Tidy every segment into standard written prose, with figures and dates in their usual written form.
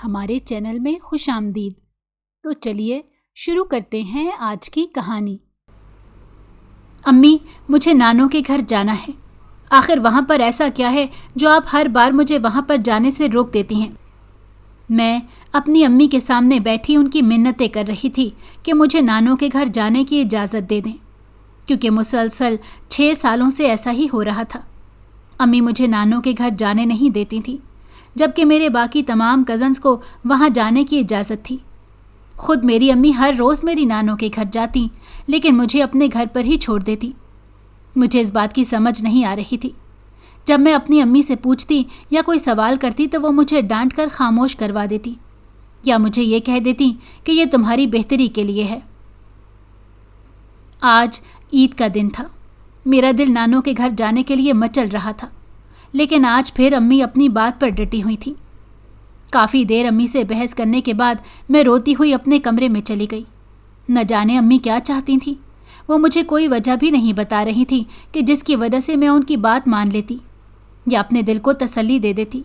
ہمارے چینل میں خوش آمدید۔ تو چلیے شروع کرتے ہیں آج کی کہانی۔ امی، مجھے نانو کے گھر جانا ہے۔ آخر وہاں پر ایسا کیا ہے جو آپ ہر بار مجھے وہاں پر جانے سے روک دیتی ہیں؟ میں اپنی امی کے سامنے بیٹھی ان کی منتیں کر رہی تھی کہ مجھے نانو کے گھر جانے کی اجازت دے دیں، کیونکہ مسلسل 6 سالوں سے ایسا ہی ہو رہا تھا۔ امی مجھے نانو کے گھر جانے نہیں دیتی تھیں، جبکہ میرے باقی تمام کزنز کو وہاں جانے کی اجازت تھی۔ خود میری امی ہر روز میری نانو کے گھر جاتی، لیکن مجھے اپنے گھر پر ہی چھوڑ دیتی۔ مجھے اس بات کی سمجھ نہیں آ رہی تھی۔ جب میں اپنی امی سے پوچھتی یا کوئی سوال کرتی تو وہ مجھے ڈانٹ کر خاموش کروا دیتی، یا مجھے یہ کہہ دیتی کہ یہ تمہاری بہتری کے لیے ہے۔ آج عید کا دن تھا۔ میرا دل نانو کے گھر جانے کے لیے مچل رہا تھا، لیکن آج پھر امی اپنی بات پر ڈٹی ہوئی تھی۔ کافی دیر امی سے بحث کرنے کے بعد میں روتی ہوئی اپنے کمرے میں چلی گئی۔ نہ جانے امی کیا چاہتی تھیں۔ وہ مجھے کوئی وجہ بھی نہیں بتا رہی تھی کہ جس کی وجہ سے میں ان کی بات مان لیتی یا اپنے دل کو تسلی دے دیتی۔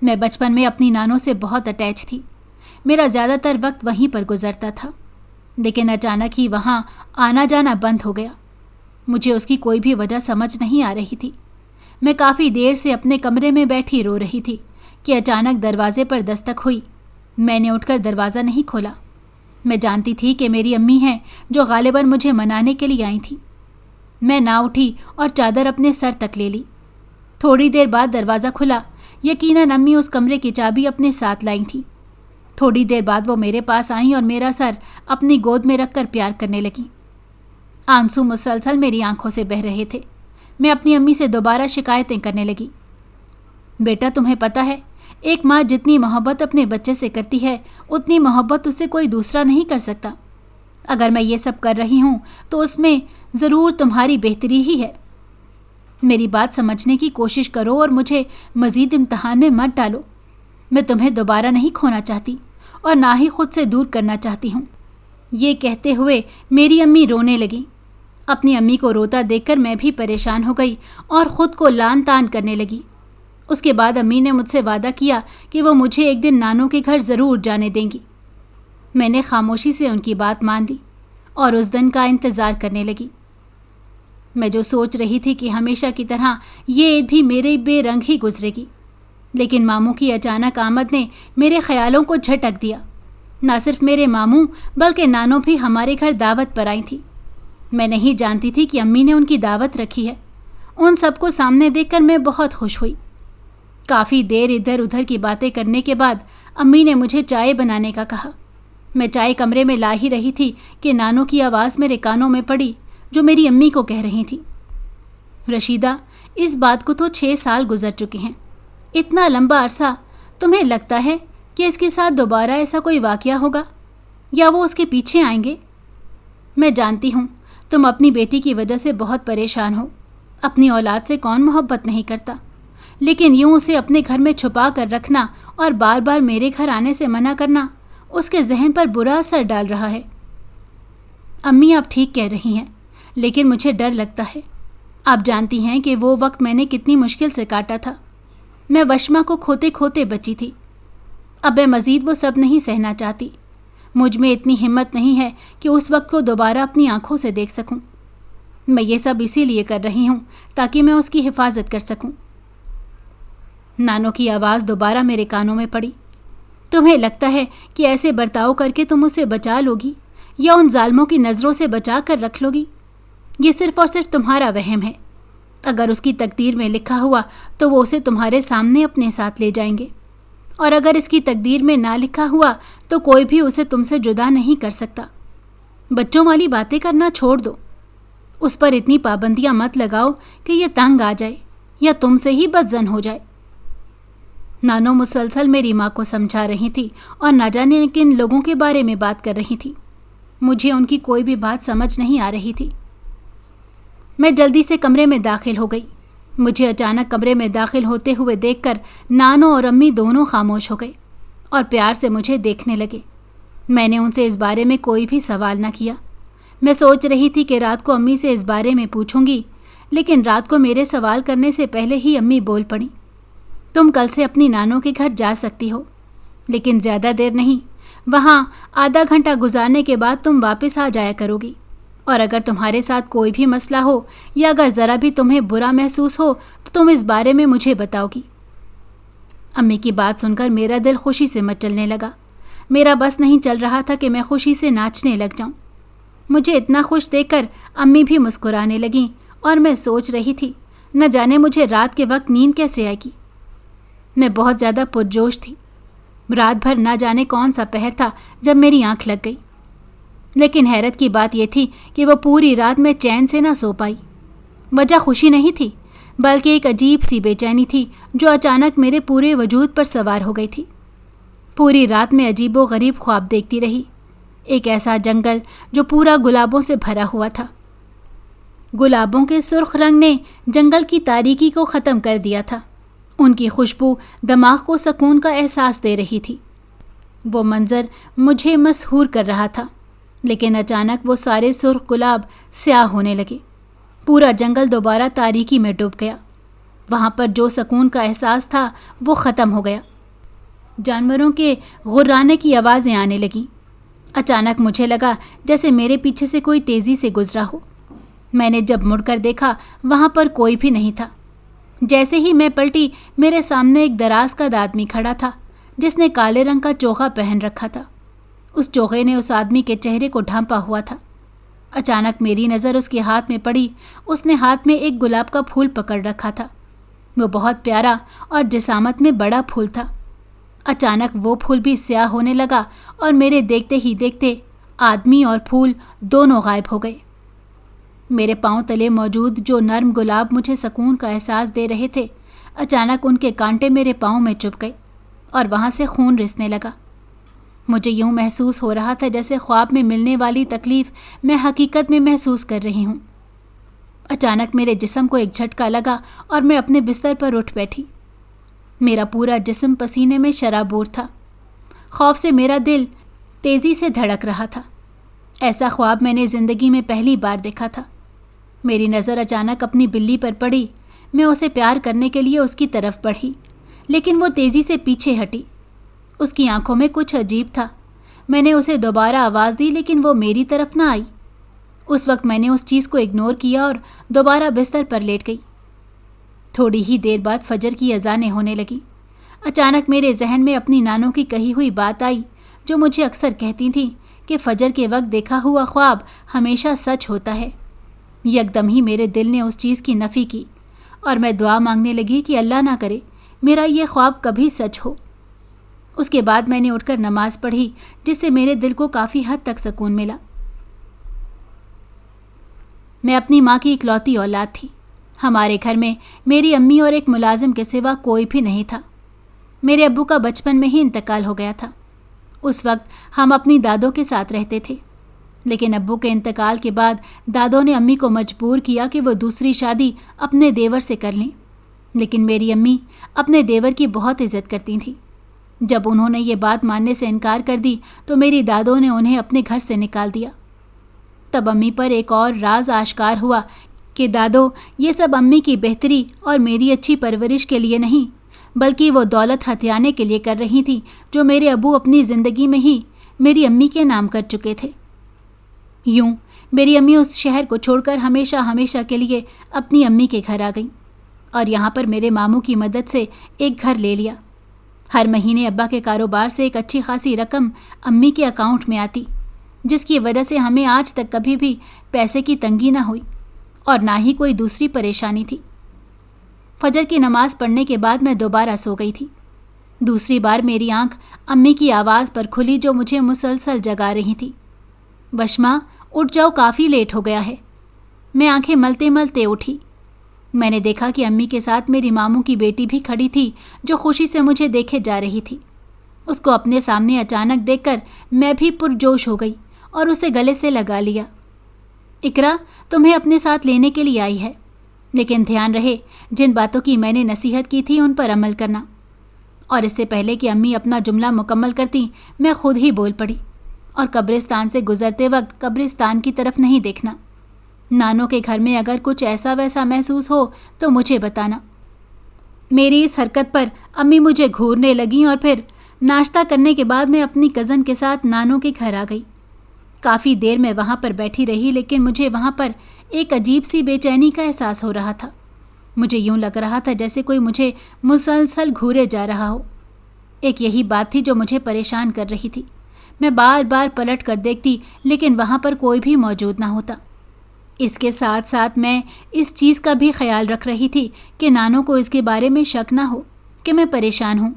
میں بچپن میں اپنی نانو سے بہت اٹیچ تھی۔ میرا زیادہ تر وقت وہیں پر گزرتا تھا، لیکن اچانک ہی وہاں آنا جانا بند ہو گیا۔ مجھے اس کی کوئی بھی وجہ سمجھ نہیں آ رہی تھی۔ میں کافی دیر سے اپنے کمرے میں بیٹھی رو رہی تھی کہ اچانک دروازے پر دستک ہوئی۔ میں نے اٹھ کر دروازہ نہیں کھولا۔ میں جانتی تھی کہ میری امی ہیں جو غالباً مجھے منانے کے لیے آئی تھیں۔ میں نہ اٹھی اور چادر اپنے سر تک لے لی۔ تھوڑی دیر بعد دروازہ کھلا۔ یقیناً امی اس کمرے کی چابی اپنے ساتھ لائی تھیں۔ تھوڑی دیر بعد وہ میرے پاس آئیں اور میرا سر اپنی گود میں رکھ کر پیار کرنے لگیں۔ آنسو مسلسل میری آنکھوں سے بہہ رہے تھے۔ میں اپنی امی سے دوبارہ شکایتیں کرنے لگی۔ بیٹا، تمہیں پتہ ہے، ایک ماں جتنی محبت اپنے بچے سے کرتی ہے اتنی محبت اسے کوئی دوسرا نہیں کر سکتا۔ اگر میں یہ سب کر رہی ہوں تو اس میں ضرور تمہاری بہتری ہی ہے۔ میری بات سمجھنے کی کوشش کرو اور مجھے مزید امتحان میں مت ڈالو۔ میں تمہیں دوبارہ نہیں کھونا چاہتی اور نہ ہی خود سے دور کرنا چاہتی ہوں۔ یہ کہتے ہوئے میری امی رونے لگیں۔ اپنی امی کو روتا دیکھ کر میں بھی پریشان ہو گئی اور خود کو لان تان کرنے لگی۔ اس کے بعد امی نے مجھ سے وعدہ کیا کہ وہ مجھے ایک دن نانو کے گھر ضرور جانے دیں گی۔ میں نے خاموشی سے ان کی بات مان لی اور اس دن کا انتظار کرنے لگی۔ میں جو سوچ رہی تھی کہ ہمیشہ کی طرح یہ عید بھی میرے بے رنگ ہی گزرے گی، لیکن ماموں کی اچانک آمد نے میرے خیالوں کو جھٹک دیا۔ نہ صرف میرے ماموں بلکہ نانو بھی ہمارے گھر دعوت پر آئی تھی۔ میں نہیں جانتی تھی کہ امی نے ان کی دعوت رکھی ہے۔ ان سب کو سامنے دیکھ کر میں بہت خوش ہوئی۔ کافی دیر ادھر ادھر کی باتیں کرنے کے بعد امی نے مجھے چائے بنانے کا کہا۔ میں چائے کمرے میں لا ہی رہی تھی کہ نانو کی آواز میرے کانوں میں پڑی، جو میری امی کو کہہ رہی تھی، رشیدہ، اس بات کو تو 6 سال گزر چکے ہیں۔ اتنا لمبا عرصہ، تمہیں لگتا ہے کہ اس کے ساتھ دوبارہ ایسا کوئی واقعہ ہوگا یا وہ اس کے پیچھے آئیں گے؟ میں جانتی ہوں تم اپنی بیٹی کی وجہ سے بہت پریشان ہو۔ اپنی اولاد سے کون محبت نہیں کرتا، لیکن یوں اسے اپنے گھر میں چھپا کر رکھنا اور بار بار میرے گھر آنے سے منع کرنا اس کے ذہن پر برا اثر ڈال رہا ہے۔ امی، آپ ٹھیک کہہ رہی ہیں، لیکن مجھے ڈر لگتا ہے۔ آپ جانتی ہیں کہ وہ وقت میں نے کتنی مشکل سے کاٹا تھا۔ میں وشما کو کھوتے کھوتے بچی تھی۔ اب میں مزید وہ سب نہیں سہنا چاہتی۔ مجھ میں اتنی ہمت نہیں ہے کہ اس وقت کو دوبارہ اپنی آنکھوں سے دیکھ سکوں۔ میں یہ سب اسی لیے کر رہی ہوں تاکہ میں اس کی حفاظت کر سکوں۔ نانو کی آواز دوبارہ میرے کانوں میں پڑی۔ تمہیں لگتا ہے کہ ایسے برتاؤ کر کے تم اسے بچا لوگی یا ان ظالموں کی نظروں سے بچا کر رکھ لوگی؟ یہ صرف اور صرف تمہارا وہم ہے۔ اگر اس کی تقدیر میں لکھا ہوا تو وہ اسے تمہارے سامنے اپنے ساتھ لے جائیں گے، اور اگر اس کی تقدیر میں نہ لکھا ہوا تو کوئی بھی اسے تم سے جدا نہیں کر سکتا۔ بچوں والی باتیں کرنا چھوڑ دو۔ اس پر اتنی پابندیاں مت لگاؤ کہ یہ تنگ آ جائے یا تم سے ہی بدظن ہو جائے۔ نانو مسلسل میری ماں کو سمجھا رہی تھی اور نہ جانے کن لوگوں کے بارے میں بات کر رہی تھی۔ مجھے ان کی کوئی بھی بات سمجھ نہیں آ رہی تھی۔ میں جلدی سے کمرے میں داخل ہو گئی۔ مجھے اچانک کمرے میں داخل ہوتے ہوئے دیکھ کر نانو اور امی دونوں خاموش ہو گئے اور پیار سے مجھے دیکھنے لگے۔ میں نے ان سے اس بارے میں کوئی بھی سوال نہ کیا۔ میں سوچ رہی تھی کہ رات کو امی سے اس بارے میں پوچھوں گی، لیکن رات کو میرے سوال کرنے سے پہلے ہی امی بول پڑیں، تم کل سے اپنی نانو کے گھر جا سکتی ہو۔ لیکن زیادہ دیر نہیں، وہاں آدھا گھنٹہ گزارنے کے بعد تم واپس آ جایا کرو گی، اور اگر تمہارے ساتھ کوئی بھی مسئلہ ہو یا اگر ذرا بھی تمہیں برا محسوس ہو تو تم اس بارے میں مجھے بتاؤ گی۔ امی کی بات سن کر میرا دل خوشی سے مچلنے لگا۔ میرا بس نہیں چل رہا تھا کہ میں خوشی سے ناچنے لگ جاؤں۔ مجھے اتنا خوش دیکھ کر امی بھی مسکرانے لگیں اور میں سوچ رہی تھی نہ جانے مجھے رات کے وقت نیند کیسے آئے گی۔ میں بہت زیادہ پرجوش تھی۔ رات بھر نہ جانے کون سا پہر تھا جب میری آنکھ لگ گئی، لیکن حیرت کی بات یہ تھی کہ وہ پوری رات میں چین سے نہ سو پائی۔ وجہ خوشی نہیں تھی، بلکہ ایک عجیب سی بے چینی تھی جو اچانک میرے پورے وجود پر سوار ہو گئی تھی۔ پوری رات میں عجیب و غریب خواب دیکھتی رہی۔ ایک ایسا جنگل جو پورا گلابوں سے بھرا ہوا تھا۔ گلابوں کے سرخ رنگ نے جنگل کی تاریکی کو ختم کر دیا تھا۔ ان کی خوشبو دماغ کو سکون کا احساس دے رہی تھی۔ وہ منظر مجھے مسحور کر رہا تھا، لیکن اچانک وہ سارے سرخ گلاب سیاہ ہونے لگے۔ پورا جنگل دوبارہ تاریکی میں ڈوب گیا۔ وہاں پر جو سکون کا احساس تھا وہ ختم ہو گیا۔ جانوروں کے غرانے کی آوازیں آنے لگیں۔ اچانک مجھے لگا جیسے میرے پیچھے سے کوئی تیزی سے گزرا ہو۔ میں نے جب مڑ کر دیکھا وہاں پر کوئی بھی نہیں تھا۔ جیسے ہی میں پلٹی، میرے سامنے ایک دراز قد آدمی کھڑا تھا جس نے کالے رنگ کا چوغا پہن رکھا تھا۔ اس چوغے نے اس آدمی کے چہرے کو ڈھانپا ہوا تھا۔ اچانک میری نظر اس کے ہاتھ میں پڑی۔ اس نے ہاتھ میں ایک گلاب کا پھول پکڑ رکھا تھا۔ وہ بہت پیارا اور جسامت میں بڑا پھول تھا۔ اچانک وہ پھول بھی سیاہ ہونے لگا اور میرے دیکھتے ہی دیکھتے آدمی اور پھول دونوں غائب ہو گئے۔ میرے پاؤں تلے موجود جو نرم گلاب مجھے سکون کا احساس دے رہے تھے، اچانک ان کے کانٹے میرے پاؤں میں چبھ گئے اور وہاں سے خون رسنے لگا۔ مجھے یوں محسوس ہو رہا تھا جیسے خواب میں ملنے والی تکلیف میں حقیقت میں محسوس کر رہی ہوں۔ اچانک میرے جسم کو ایک جھٹکا لگا اور میں اپنے بستر پر اٹھ بیٹھی۔ میرا پورا جسم پسینے میں شرابور تھا۔ خوف سے میرا دل تیزی سے دھڑک رہا تھا۔ ایسا خواب میں نے زندگی میں پہلی بار دیکھا تھا۔ میری نظر اچانک اپنی بلی پر پڑی۔ میں اسے پیار کرنے کے لیے اس کی طرف بڑھی، لیکن وہ تیزی سے پیچھے ہٹی۔ اس کی آنکھوں میں کچھ عجیب تھا۔ میں نے اسے دوبارہ آواز دی لیکن وہ میری طرف نہ آئی۔ اس وقت میں نے اس چیز کو اگنور کیا اور دوبارہ بستر پر لیٹ گئی۔ تھوڑی ہی دیر بعد فجر کی اذانیں ہونے لگیں۔ اچانک میرے ذہن میں اپنی نانوں کی کہی ہوئی بات آئی جو مجھے اکثر کہتی تھیں کہ فجر کے وقت دیکھا ہوا خواب ہمیشہ سچ ہوتا ہے۔ یکدم ہی میرے دل نے اس چیز کی نفی کی اور میں دعا مانگنے لگی کہ اللہ نہ کرے میرا یہ خواب کبھی سچ ہو۔ اس کے بعد میں نے اٹھ کر نماز پڑھی، جس سے میرے دل کو کافی حد تک سکون ملا۔ میں اپنی ماں کی اکلوتی اولاد تھی۔ ہمارے گھر میں میری امی اور ایک ملازم کے سوا کوئی بھی نہیں تھا۔ میرے ابو کا بچپن میں ہی انتقال ہو گیا تھا۔ اس وقت ہم اپنی دادوں کے ساتھ رہتے تھے، لیکن ابو کے انتقال کے بعد دادوں نے امی کو مجبور کیا کہ وہ دوسری شادی اپنے دیور سے کر لیں، لیکن میری امی اپنے دیور کی بہت عزت کرتی تھیں۔ جب انہوں نے یہ بات ماننے سے انکار کر دی تو میری دادوں نے انہیں اپنے گھر سے نکال دیا۔ تب امی پر ایک اور راز آشکار ہوا کہ دادو یہ سب امی کی بہتری اور میری اچھی پرورش کے لیے نہیں، بلکہ وہ دولت ہتھیانے کے لیے کر رہی تھیں جو میرے ابو اپنی زندگی میں ہی میری امی کے نام کر چکے تھے۔ یوں میری امی اس شہر کو چھوڑ کر ہمیشہ ہمیشہ کے لیے اپنی امی کے گھر آ گئیں اور یہاں پر میرے ماموں کی مدد سے ایک گھر لے لیا۔ ہر مہینے ابا کے کاروبار سے ایک اچھی خاصی رقم امی کے اکاؤنٹ میں آتی، جس کی وجہ سے ہمیں آج تک کبھی بھی پیسے کی تنگی نہ ہوئی اور نہ ہی کوئی دوسری پریشانی تھی۔ فجر کی نماز پڑھنے کے بعد میں دوبارہ سو گئی تھی۔ دوسری بار میری آنکھ امی کی آواز پر کھلی جو مجھے مسلسل جگا رہی تھی۔ وشما اٹھ جاؤ، کافی لیٹ ہو گیا ہے۔ میں آنکھیں ملتے ملتے اٹھی۔ میں نے دیکھا کہ امی کے ساتھ میری ماموں کی بیٹی بھی کھڑی تھی جو خوشی سے مجھے دیکھے جا رہی تھی۔ اس کو اپنے سامنے اچانک دیکھ کر میں بھی پرجوش ہو گئی اور اسے گلے سے لگا لیا۔ اقرا تمہیں اپنے ساتھ لینے کے لیے آئی ہے، لیکن دھیان رہے جن باتوں کی میں نے نصیحت کی تھی ان پر عمل کرنا۔ اور اس سے پہلے کہ امی اپنا جملہ مکمل کرتی میں خود ہی بول پڑی، اور قبرستان سے گزرتے وقت قبرستان کی طرف نہیں دیکھنا۔ نانوں کے گھر میں اگر کچھ ایسا ویسا محسوس ہو تو مجھے بتانا۔ میری اس حرکت پر امی مجھے گھورنے لگیں اور پھر नाश्ता करने के बाद मैं अपनी कज़न के साथ नानों के घर आ गई। काफ़ी देर मैं वहाँ पर बैठी रही, लेकिन मुझे वहाँ पर एक अजीब सी बेचैनी का एहसास हो रहा था। मुझे यूँ लग रहा था जैसे कोई मुझे मुसलसल घूरे जा रहा हो। एक यही बात थी जो मुझे परेशान कर रही थी। मैं बार बार पलट कर देखती, लेकिन वहाँ पर कोई भी मौजूद ना होता। इसके साथ साथ मैं इस चीज़ का भी ख्याल रख रही थी कि नानों को इसके बारे में शक ना हो कि मैं परेशान हूँ,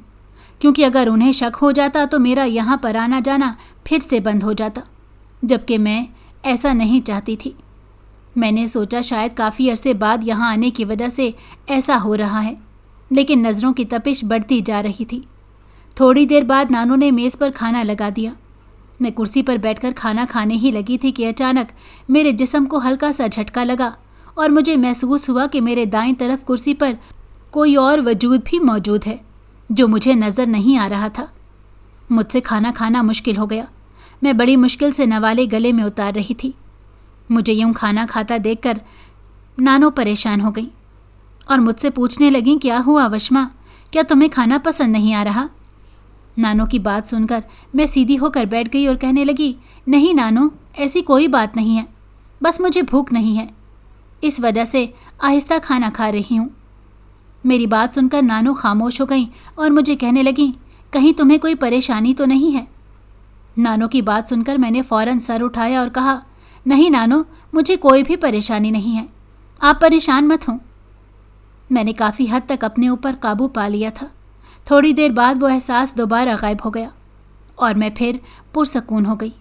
क्योंकि अगर उन्हें शक हो जाता तो मेरा यहाँ पर आना जाना फिर से बंद हो जाता, जबकि मैं ऐसा नहीं चाहती थी। मैंने सोचा शायद काफ़ी अरसे बाद यहाँ आने की वजह से ऐसा हो रहा है, लेकिन नज़रों की तपिश बढ़ती जा रही थी। थोड़ी देर बाद नानों ने मेज़ पर खाना लगा दिया। मैं कुर्सी पर बैठकर खाना खाने ही लगी थी कि अचानक मेरे जिस्म को हल्का सा झटका लगा और मुझे महसूस हुआ कि मेरे दाईं तरफ कुर्सी पर कोई और वजूद भी मौजूद है जो मुझे नज़र नहीं आ रहा था। मुझसे खाना खाना मुश्किल हो गया। मैं बड़ी मुश्किल से नवाले गले में उतार रही थी। मुझे यूँ खाना खाता देखकर नानो परेशान हो गई और मुझसे पूछने लगी, क्या हुआ वशमा, क्या तुम्हें खाना पसंद नहीं आ रहा? नानो की बात सुनकर मैं सीधी होकर बैठ गई और कहने लगी, नहीं नानो, ऐसी कोई बात नहीं है, बस मुझे भूख नहीं है, इस वजह से आहिस्ता खाना खा रही हूँ। मेरी बात सुनकर नानो खामोश हो गई और मुझे कहने लगी, कहीं तुम्हें कोई परेशानी तो नहीं है? नानो की बात सुनकर मैंने फ़ौरन सर उठाया और कहा, नहीं नानो, मुझे कोई भी परेशानी नहीं है, आप परेशान मत हों। मैंने काफ़ी हद तक अपने ऊपर काबू पा लिया था। थोड़ी देर बाद वो एहसास दोबारा गायब हो गया और मैं फिर पुरसकून हो गई।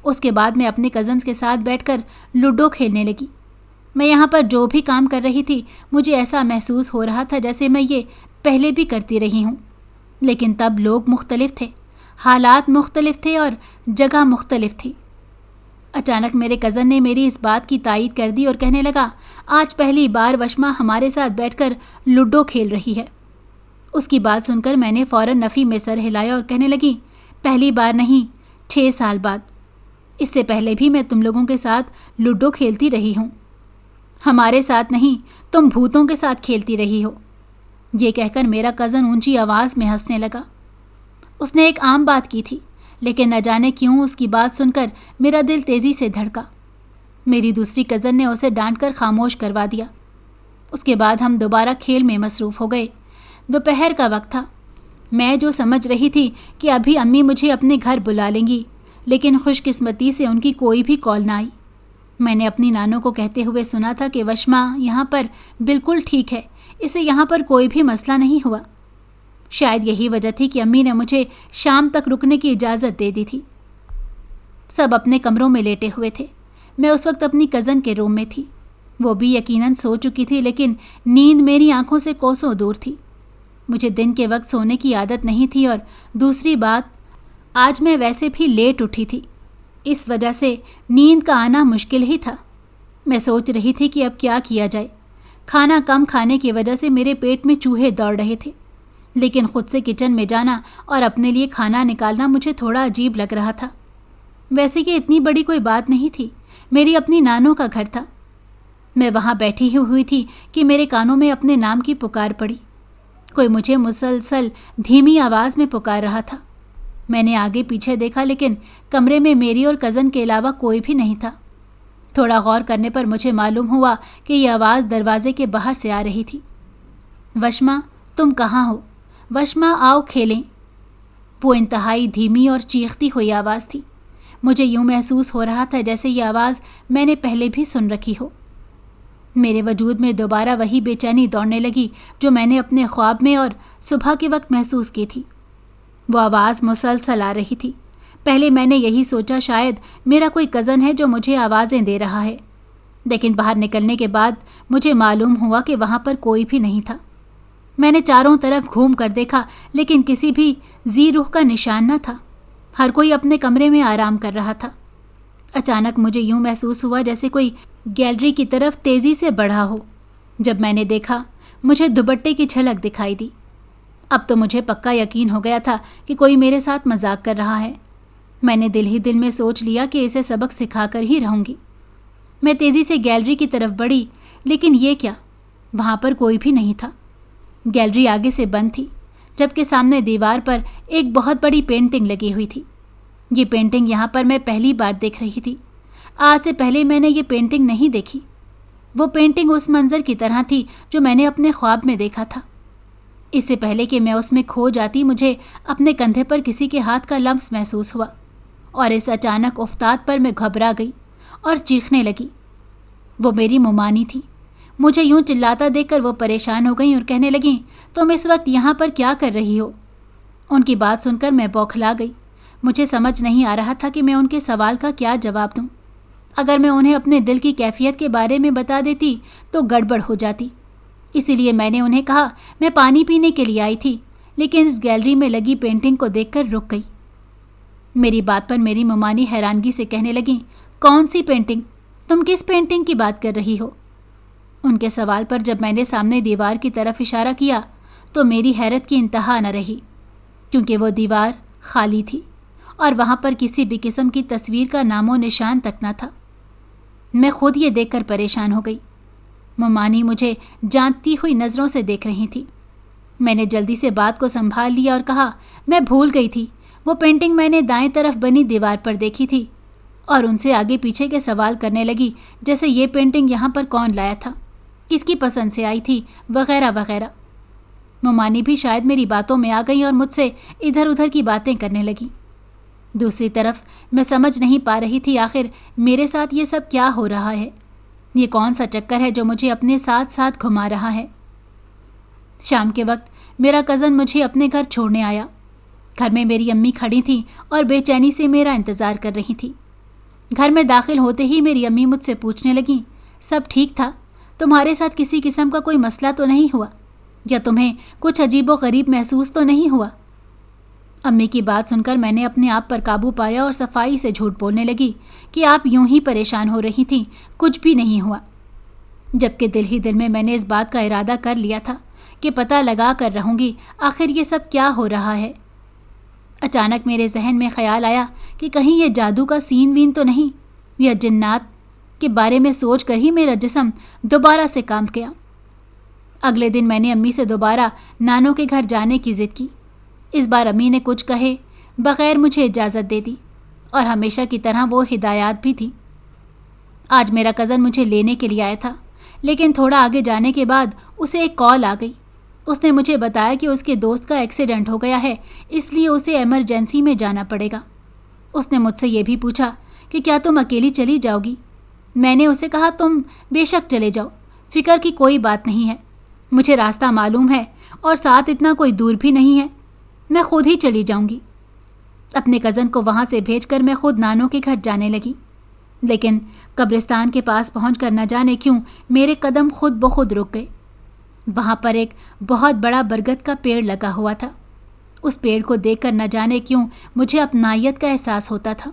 उसके बाद मैं अपने कज़न्स के साथ बैठकर लूडो खेलने लगी। मैं यहाँ पर जो भी काम कर रही थी, मुझे ऐसा महसूस हो रहा था जैसे मैं ये पहले भी करती रही हूँ, लेकिन तब लोग मुख्तलिफ थे, हालात मुख्तलिफ थे और जगह मुख्तलिफ थी। अचानक मेरे कज़न ने मेरी इस बात की तायीद कर दी और कहने लगा, आज पहली बार वशमा हमारे साथ बैठकर लूडो खेल रही है। उसकी बात सुनकर मैंने फ़ौरन नफ़ी में सर हिलाया और कहने लगी, पहली बार नहीं, 6 साल बाद। इससे पहले भी मैं तुम लोगों के साथ लूडो खेलती रही हूँ। हमारे साथ नहीं, तुम भूतों के साथ खेलती रही हो। ये कहकर मेरा कज़न ऊंची आवाज़ में हंसने लगा। उसने एक आम बात की थी, लेकिन न जाने क्यों उसकी बात सुनकर मेरा दिल तेज़ी से धड़का। मेरी दूसरी कज़न ने उसे डांटकर खामोश करवा दिया। उसके बाद हम दोबारा खेल में मसरूफ़ हो गए। दोपहर का वक्त था। मैं जो समझ रही थी कि अभी अम्मी मुझे अपने घर बुला लेंगी, लेकिन खुशकिस्मती से उनकी कोई भी कॉल ना आई। मैंने अपनी नानों को कहते हुए सुना था कि वशमा यहाँ पर बिल्कुल ठीक है, इसे यहाँ पर कोई भी मसला नहीं हुआ। शायद यही वजह थी कि अम्मी ने मुझे शाम तक रुकने की इजाज़त दे दी थी। सब अपने कमरों में लेटे हुए थे। मैं उस वक्त अपनी कज़न के रूम में थी। वो भी यकीनन सो चुकी थी, लेकिन नींद मेरी आंखों से कोसों दूर थी। मुझे दिन के वक्त सोने की आदत नहीं थी और दूसरी बात, आज मैं वैसे भी लेट उठी थी, इस वजह से नींद का आना मुश्किल ही था। मैं सोच रही थी कि अब क्या किया जाए। खाना कम खाने की वजह से मेरे पेट में चूहे दौड़ रहे थे, लेकिन खुद से किचन में जाना और अपने लिए खाना निकालना मुझे थोड़ा अजीब लग रहा था। वैसे कि इतनी बड़ी कोई बात नहीं थी, मेरी अपनी नानों का घर था। मैं वहाँ बैठी ही हुई थी कि मेरे कानों में अपने नाम की पुकार पड़ी। कोई मुझे मुसलसल धीमी आवाज़ में पुकार रहा था। मैंने आगे पीछे देखा, लेकिन कमरे में मेरी और कज़न के अलावा कोई भी नहीं था। थोड़ा गौर करने पर मुझे मालूम हुआ कि यह आवाज़ दरवाजे के बाहर से आ रही थी। वशमा, तुम कहाँ हो? वशमा, आओ खेलें। वो इंतहाई धीमी और चीखती हुई आवाज़ थी। मुझे यूँ महसूस हो रहा था जैसे ये आवाज़ मैंने पहले भी सुन रखी हो। मेरे वजूद में दोबारा वही बेचैनी दौड़ने लगी जो मैंने अपने ख्वाब में और सुबह के वक्त महसूस की थी। वो आवाज़ मुसलसल आ रही थी। पहले मैंने यही सोचा शायद मेरा कोई कज़न है जो मुझे आवाज़ें दे रहा है, लेकिन बाहर निकलने के बाद मुझे मालूम हुआ कि वहाँ पर कोई भी नहीं था। मैंने चारों तरफ घूम कर देखा, लेकिन किसी भी जी रूह का निशान न था। हर कोई अपने कमरे में आराम कर रहा था। अचानक मुझे यूँ महसूस हुआ जैसे कोई गैलरी की तरफ तेज़ी से बढ़ा हो। जब मैंने देखा, मुझे दुपट्टे की झलक दिखाई दी। अब तो मुझे पक्का यकीन हो गया था कि कोई मेरे साथ मजाक कर रहा है। मैंने दिल ही दिल में सोच लिया कि इसे सबक सिखाकर ही रहूँगी। मैं तेज़ी से गैलरी की तरफ बढ़ी, लेकिन ये क्या, वहाँ पर कोई भी नहीं था। गैलरी आगे से बंद थी। जबकि सामने दीवार पर एक बहुत बड़ी पेंटिंग लगी हुई थी। ये पेंटिंग यहाँ पर मैं पहली बार देख रही थी। आज से पहले मैंने ये पेंटिंग नहीं देखी। वो पेंटिंग उस मंजर की तरह थी जो मैंने अपने ख्वाब में देखा था। इससे पहले कि मैं उसमें खो जाती, मुझे अपने कंधे पर किसी के हाथ का लम्स महसूस हुआ और इस अचानक उफ्ताद पर मैं घबरा गई और चीखने लगी। वो मेरी मुमानी थी। मुझे यूं चिल्लाता देखकर वो परेशान हो गई और कहने लगी, तुम इस वक्त यहाँ पर क्या कर रही हो? उनकी बात सुनकर मैं बौखला गई। मुझे समझ नहीं आ रहा था कि मैं उनके सवाल का क्या जवाब दूं। अगर मैं उन्हें अपने दिल की कैफियत के बारे में बता देती तो गड़बड़ हो जाती। इसीलिए मैंने उन्हें कहा, मैं पानी पीने के लिए आई थी, लेकिन इस गैलरी में लगी पेंटिंग को देखकर रुक गई। मेरी बात पर मेरी मुमानी हैरानगी से कहने लगी, कौन सी पेंटिंग? तुम किस पेंटिंग की बात कर रही हो? उनके सवाल पर जब मैंने सामने दीवार की तरफ इशारा किया तो मेरी हैरत की इंतहा न रही, क्योंकि वो दीवार खाली थी और वहाँ पर किसी भी किस्म की तस्वीर का नामो निशान तक न था। मैं खुद ये देखकर परेशान हो गई। मुमानी मुझे जांचती हुई नज़रों से देख रही थी। मैंने जल्दी से बात को संभाल लिया और कहा, मैं भूल गई थी। वो पेंटिंग मैंने दाएं तरफ बनी दीवार पर देखी थी। और उनसे आगे पीछे के सवाल करने लगी, जैसे ये पेंटिंग यहाँ पर कौन लाया था, किसकी पसंद से आई थी, वगैरह वगैरह। मुमानी भी शायद मेरी बातों में आ गई और मुझसे इधर उधर की बातें करने लगी। दूसरी तरफ मैं समझ नहीं पा रही थी आखिर मेरे साथ ये सब क्या हो रहा है। ये कौन सा चक्कर है जो मुझे अपने साथ साथ घुमा रहा है। शाम के वक्त मेरा कज़न मुझे अपने घर छोड़ने आया। घर में मेरी अम्मी खड़ी थी और बेचैनी से मेरा इंतज़ार कर रही थी। घर में दाखिल होते ही मेरी अम्मी मुझसे पूछने लगी, सब ठीक था? तुम्हारे साथ किसी किस्म का कोई मसला तो नहीं हुआ, या तुम्हें कुछ अजीबो गरीब महसूस तो नहीं हुआ? अम्मी की बात सुनकर मैंने अपने आप पर काबू पाया और सफाई से झूठ बोलने लगी कि आप यूं ही परेशान हो रही थीं, कुछ भी नहीं हुआ। जबकि दिल ही दिल में मैंने इस बात का इरादा कर लिया था कि पता लगा कर रहूँगी आखिर ये सब क्या हो रहा है। अचानक मेरे जहन में ख्याल आया कि कहीं ये जादू का सीन वीन तो नहीं, या जिन्नात के बारे में सोच कर ही मेरा जिस्म दोबारा से काम किया। अगले दिन मैंने अम्मी से दोबारा नानों के घर जाने की ज़िद की। इस बार अम्मी ने कुछ कहे बग़ैर मुझे इजाज़त दे दी और हमेशा की तरह वो हिदायत भी थी। आज मेरा कज़न मुझे लेने के लिए आया था, लेकिन थोड़ा आगे जाने के बाद उसे एक कॉल आ गई। उसने मुझे बताया कि उसके दोस्त का एक्सीडेंट हो गया है, इसलिए उसे इमरजेंसी में जाना पड़ेगा। उसने मुझसे ये भी पूछा कि क्या तुम अकेली चली जाओगी? मैंने उसे कहा, तुम बेशक चले जाओ, फ़िक्र की कोई बात नहीं है। मुझे रास्ता मालूम है और साथ इतना कोई दूर भी नहीं है, मैं खुद ही चली जाऊंगी। अपने कज़न को वहाँ से भेजकर मैं खुद नानों के घर जाने लगी। लेकिन कब्रिस्तान के पास पहुंचकर न जाने क्यों मेरे कदम खुद ब खुद रुक गए। वहाँ पर एक बहुत बड़ा बरगद का पेड़ लगा हुआ था। उस पेड़ को देखकर न जाने क्यों मुझे अपनायत का एहसास होता था।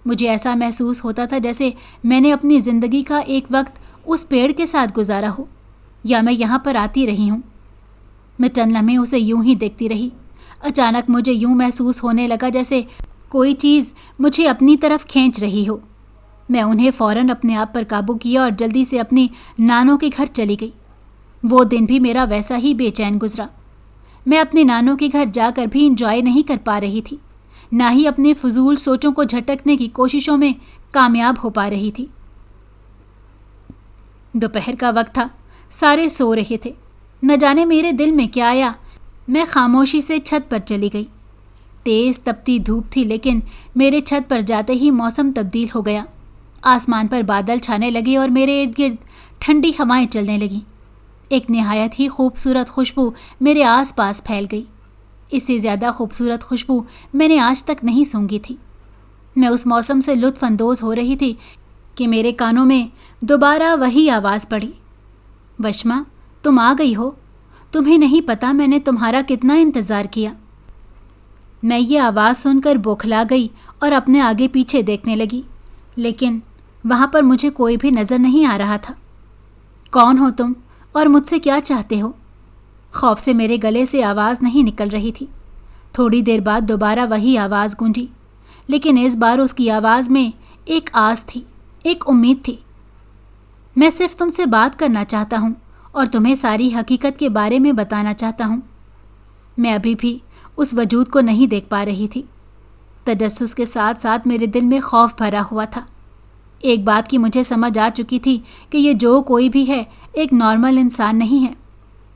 मुझे ऐसा महसूस होता था जैसे मैंने अपनी ज़िंदगी का एक वक्त उस पेड़ के साथ गुजारा हो, या मैं यहाँ पर आती रही हूँ। मैं चंद लम्हे उसे यूं ही देखती रही। अचानक मुझे यूं महसूस होने लगा जैसे कोई चीज़ मुझे अपनी तरफ खींच रही हो। मैं उन्हें फ़ौरन अपने आप पर काबू किया और जल्दी से अपनी नानों के घर चली गई। वो दिन भी मेरा वैसा ही बेचैन गुजरा। मैं अपने नानों के घर जाकर भी इंजॉय नहीं कर पा रही थी, ना ही अपने फजूल सोचों को झटकने की कोशिशों में कामयाब हो पा रही थी। दोपहर का वक्त था, सारे सो रहे थे। न जाने मेरे दिल में क्या आया, मैं खामोशी से छत पर चली गई। तेज़ तपती धूप थी, लेकिन मेरे छत पर जाते ही मौसम तब्दील हो गया। आसमान पर बादल छाने लगे और मेरे इर्द गिर्द ठंडी हवाएं चलने लगीं। एक नहायत ही खूबसूरत खुशबू मेरे आसपास फैल गई। इससे ज़्यादा खूबसूरत खुशबू मैंने आज तक नहीं सूंघी थी। मैं उस मौसम से लुत्फ़ अंदोज़ हो रही थी कि मेरे कानों में दोबारा वही आवाज़ पड़ी, वशमा तुम आ गई हो, तुम्हें नहीं पता मैंने तुम्हारा कितना इंतज़ार किया। मैं ये आवाज़ सुनकर बौखला गई और अपने आगे पीछे देखने लगी, लेकिन वहाँ पर मुझे कोई भी नज़र नहीं आ रहा था। कौन हो तुम और मुझसे क्या चाहते हो? खौफ से मेरे गले से आवाज़ नहीं निकल रही थी। थोड़ी देर बाद दोबारा वही आवाज़ गूंजी, लेकिन इस बार उसकी आवाज़ में एक आस थी, एक उम्मीद थी। मैं सिर्फ तुमसे बात करना चाहता हूँ और तुम्हें सारी हकीकत के बारे में बताना चाहता हूँ। मैं अभी भी उस वजूद को नहीं देख पा रही थी। तजस्सुस के साथ साथ मेरे दिल में खौफ भरा हुआ था। एक बात की मुझे समझ आ चुकी थी कि ये जो कोई भी है एक नॉर्मल इंसान नहीं है,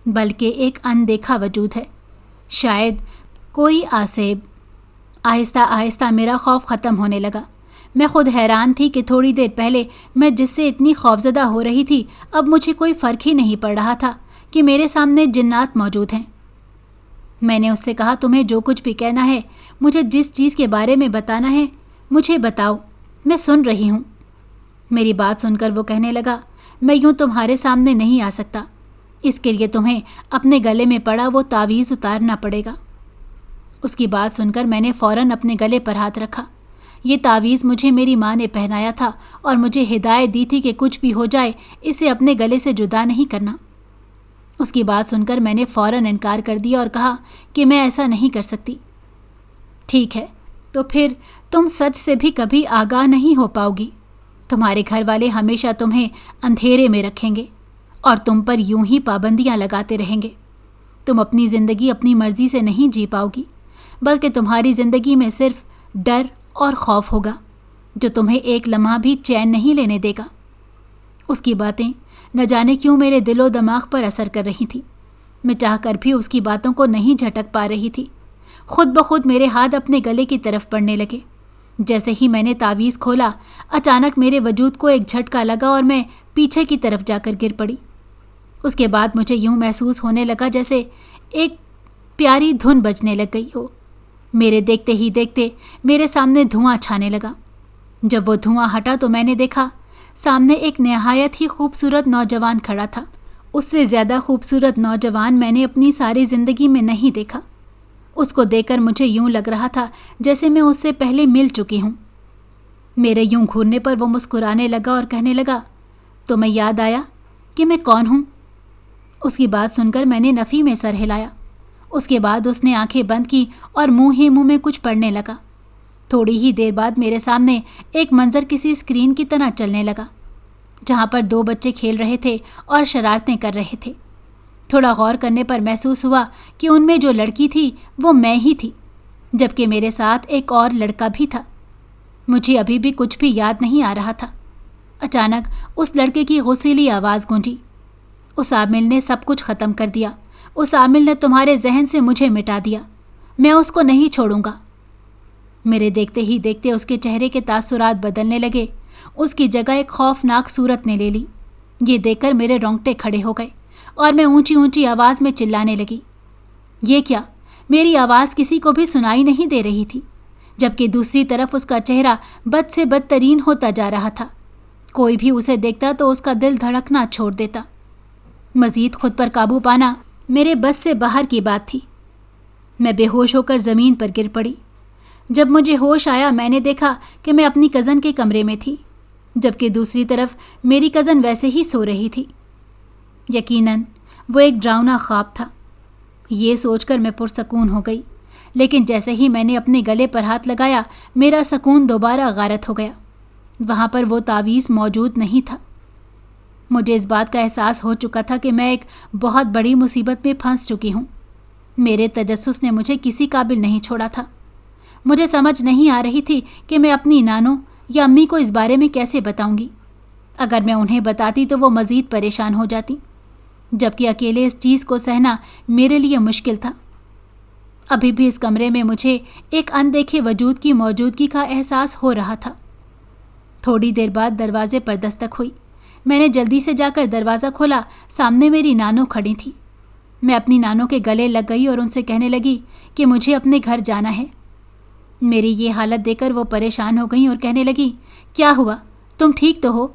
बल्कि एक अनदेखा वजूद है, शायद कोई आसेब। आहिस्ता आहिस्ता मेरा खौफ ख़त्म होने लगा। मैं खुद हैरान थी कि थोड़ी देर पहले मैं जिससे इतनी खौफजदा हो रही थी, अब मुझे कोई फ़र्क ही नहीं पड़ रहा था कि मेरे सामने जिन्नात मौजूद हैं। मैंने उससे कहा, तुम्हें जो कुछ भी कहना है, मुझे जिस चीज़ के बारे में बताना है, मुझे बताओ, मैं सुन रही हूँ। मेरी बात सुनकर वो कहने लगा, मैं यूँ तुम्हारे सामने नहीं आ सकता, इसके लिए तुम्हें अपने गले में पड़ा वो तावीज़ उतारना पड़ेगा। उसकी बात सुनकर मैंने फ़ौरन अपने गले पर हाथ रखा। ये तावीज़ मुझे मेरी माँ ने पहनाया था और मुझे हिदायत दी थी कि कुछ भी हो जाए इसे अपने गले से जुदा नहीं करना। उसकी बात सुनकर मैंने फ़ौरन इनकार कर दिया और कहा कि मैं ऐसा नहीं कर सकती। ठीक है, तो फिर तुम सच से भी कभी आगाह नहीं हो पाओगी। तुम्हारे घर वाले हमेशा तुम्हें अंधेरे में रखेंगे और तुम पर यूं ही पाबंदियां लगाते रहेंगे। तुम अपनी ज़िंदगी अपनी मर्ज़ी से नहीं जी पाओगी, बल्कि तुम्हारी ज़िंदगी में सिर्फ डर और खौफ होगा जो तुम्हें एक लम्हा भी चैन नहीं लेने देगा। उसकी बातें न जाने क्यों मेरे दिलो दिमाग पर असर कर रही थी। मैं चाहकर भी उसकी बातों को नहीं झटक पा रही थी। खुद ब खुद मेरे हाथ अपने गले की तरफ पड़ने लगे। जैसे ही मैंने तावीज़ खोला, अचानक मेरे वजूद को एक झटका लगा और मैं पीछे की तरफ जाकर गिर पड़ी। उसके बाद मुझे यूं महसूस होने लगा जैसे एक प्यारी धुन बजने लग गई हो। मेरे देखते ही देखते मेरे सामने धुआं छाने लगा। जब वो धुआं हटा तो मैंने देखा सामने एक नहायत ही खूबसूरत नौजवान खड़ा था। उससे ज़्यादा खूबसूरत नौजवान मैंने अपनी सारी ज़िंदगी में नहीं देखा। उसको देखकर मुझे यूं लग रहा था जैसे मैं उससे पहले मिल चुकी हूँ। मेरे यूं घूरने पर वो मुस्कुराने लगा और कहने लगा, तो मैं याद आया कि मैं कौन हूँ। उसकी बात सुनकर मैंने नफ़ी में सर हिलाया। उसके बाद उसने आंखें बंद की और मुंह ही मुंह में कुछ पढ़ने लगा। थोड़ी ही देर बाद मेरे सामने एक मंजर किसी स्क्रीन की तरह चलने लगा, जहाँ पर 2 बच्चे खेल रहे थे और शरारतें कर रहे थे। थोड़ा गौर करने पर महसूस हुआ कि उनमें जो लड़की थी वो मैं ही थी, जबकि मेरे साथ एक और लड़का भी था। मुझे अभी भी कुछ भी याद नहीं आ रहा था। अचानक उस लड़के की गुस्सीली आवाज़ गूंजी, उस आमिल ने सब कुछ ख़त्म कर दिया। उस आमिल ने तुम्हारे जहन से मुझे मिटा दिया। मैं उसको नहीं छोड़ूंगा। मेरे देखते ही देखते उसके चेहरे के तासुरात बदलने लगे। उसकी जगह एक खौफनाक सूरत ने ले ली। ये देखकर मेरे रोंगटे खड़े हो गए और मैं ऊंची ऊंची आवाज़ में चिल्लाने लगी। ये क्या? मेरी आवाज़ किसी को भी सुनाई नहीं दे रही थी, जबकि दूसरी तरफ उसका चेहरा बद से बदतरीन होता जा रहा था। कोई भी उसे देखता तो उसका दिल धड़कना छोड़ देता। मज़ीद खुद पर काबू पाना मेरे बस से बाहर की बात थी। मैं बेहोश होकर ज़मीन पर गिर पड़ी। जब मुझे होश आया मैंने देखा कि मैं अपनी कज़न के कमरे में थी, जबकि दूसरी तरफ मेरी कज़न वैसे ही सो रही थी। यकीनन वो एक डरावना ख्वाब था। ये सोचकर मैं पुरसकून हो गई, लेकिन जैसे ही मैंने अपने गले पर हाथ लगाया मेरा सकून दोबारा गारत हो गया। वहाँ पर वो तावीज़ मौजूद नहीं था। मुझे इस बात का एहसास हो चुका था कि मैं एक बहुत बड़ी मुसीबत में फंस चुकी हूँ। मेरे तजस्सुस ने मुझे किसी काबिल नहीं छोड़ा था। मुझे समझ नहीं आ रही थी कि मैं अपनी नानों या अम्मी को इस बारे में कैसे बताऊंगी। अगर मैं उन्हें बताती तो वो मज़ीद परेशान हो जाती, जबकि अकेले इस चीज़ को सहना मेरे लिए मुश्किल था। अभी भी इस कमरे में मुझे एक अनदेखे वजूद की मौजूदगी का एहसास हो रहा था। थोड़ी देर बाद दरवाजे पर दस्तक हुई। मैंने जल्दी से जाकर दरवाज़ा खोला। सामने मेरी नानो खड़ी थी। मैं अपनी नानो के गले लग गई और उनसे कहने लगी कि मुझे अपने घर जाना है। मेरी ये हालत देखकर वो परेशान हो गई और कहने लगी, क्या हुआ? तुम ठीक तो हो?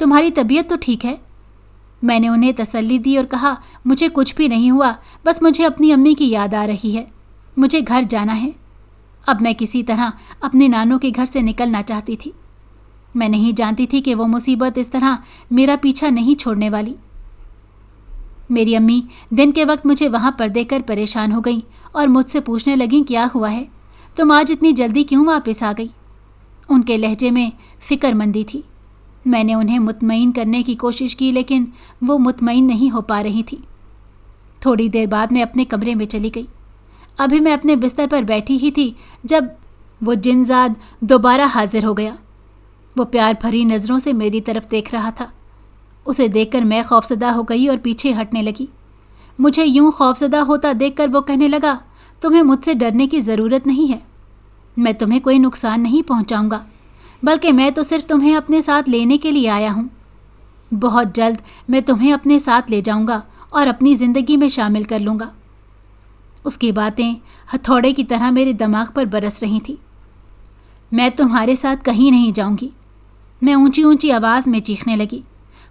तुम्हारी तबीयत तो ठीक है? मैंने उन्हें तसल्ली दी और कहा, मुझे कुछ भी नहीं हुआ, बस मुझे अपनी अम्मी की याद आ रही है। मुझे घर जाना है। अब मैं किसी तरह अपने नानों के घर से निकलना चाहती थी। मैं नहीं जानती थी कि वो मुसीबत इस तरह मेरा पीछा नहीं छोड़ने वाली। मेरी अम्मी दिन के वक्त मुझे वहाँ पर देखकर परेशान हो गई और मुझसे पूछने लगीं, क्या हुआ है? तुम आज इतनी जल्दी क्यों वापस आ गई? उनके लहजे में फ़िक्रमंदी थी। मैंने उन्हें मुतमईन करने की कोशिश की, लेकिन वो मुतमईन नहीं हो पा रही थी। थोड़ी देर बाद मैं अपने कमरे में चली गई। अभी मैं अपने बिस्तर पर बैठी ही थी जब वो जिनजाद दोबारा हाजिर हो गया। वो प्यार भरी नज़रों से मेरी तरफ देख रहा था। उसे देखकर मैं खौफजदा हो गई और पीछे हटने लगी। मुझे यूं खौफजदा होता देखकर वो कहने लगा, तुम्हें मुझसे डरने की ज़रूरत नहीं है। मैं तुम्हें कोई नुकसान नहीं पहुंचाऊंगा, बल्कि मैं तो सिर्फ तुम्हें अपने साथ लेने के लिए आया हूं। बहुत जल्द मैं तुम्हें अपने साथ ले जाऊंगा और अपनी ज़िंदगी में शामिल कर लूँगा। उसकी बातें हथौड़े की तरह मेरे दिमाग पर बरस रही थी। मैं तुम्हारे साथ कहीं नहीं जाऊंगी। मैं ऊंची ऊंची आवाज़ में चीखने लगी,